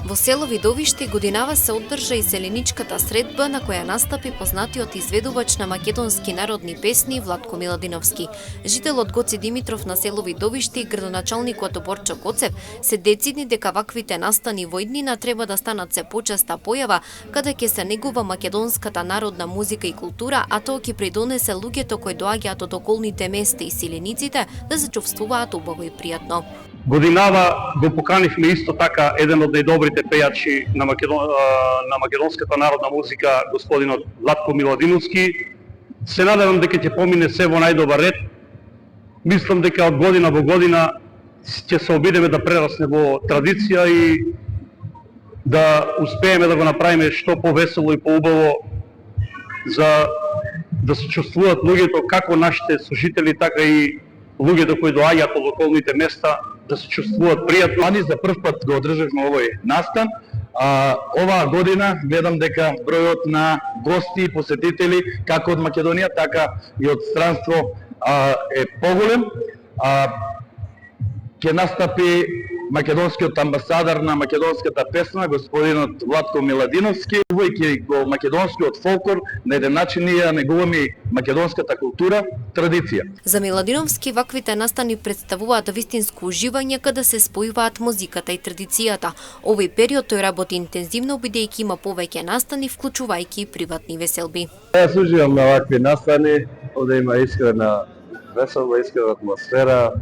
Во село Видовиште годинава се одржа и селеничката средба на која настапи познатиот изведувач на македонски народни песни Владко Миладиновски. Жителот Гоце Димитров на село Видовиште и градоначалникот Борчо Коцев се децидни дека ваквите настани во иднина треба да станат се почеста појава, каде ќе се негува македонската народна музика и култура, а тоа ќе придонесе луѓето кои доаѓаат од околните места и селениците да се чувствуваат убаво и пријатно. Годинава го поканивме исто така еден од најдобрите пејачи на македонската народна музика, господинот Владко Миладиновски. Се надевам дека ќе помине се во најдобар ред. Мислам дека од година во година ќе се обидеме да прерасне во традиција и да успееме да го направиме што повесело и поубаво за да се чувствуваат луѓето, како нашите служители, така и луѓето кои доаѓаат од околните места, да се чувствуваат пријатно. Ани за прв пат го одржавме овој настан. Оваа година гледам дека бројот на гости и посетители, како од Македонија, така и од странство е поголем. Ќе настапи македонскиот амбасадор на македонската песна, господинот Владко Миладиновски. Увојќи го македонскиот фолклор, на еден начин ние ја негуваме македонската култура, традиција. За Миладиновски ваквите настани представуваат вистинско уживање каде се спојуваат музиката и традицијата. Овој период тој работи интензивно, бидејќи има повеќе настани, вклучувајќи и приватни веселби. Јас уживам на вакви настани, овде има искрена веселба, искрена атмосфера,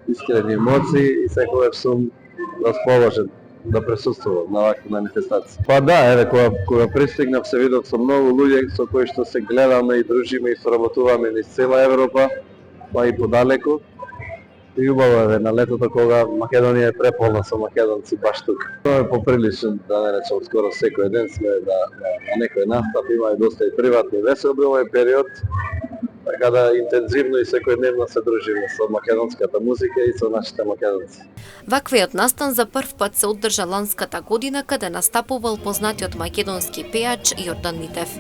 искрени емоции и секогаш сум расположен да присуствувам на вакви манифестации. Па да, еве кога пристигнав се видов со многу луѓе со кои што се гледаме и дружиме и соработуваме низ цела Европа, па и подалеку. И убаво е на летото кога Македонија е преполна со македонци баш тука. Тоа е поприличен, да не речам, скоро секој ден сме на некој настап, има и доста и приватни веселби овој период. Така да интензивно и секојдневно се дружиме со македонската музика и со нашите македонци. Ваквиот настан за прв пат се одржа ланската година, каде настапувал познатиот македонски пејач Јордан Митев.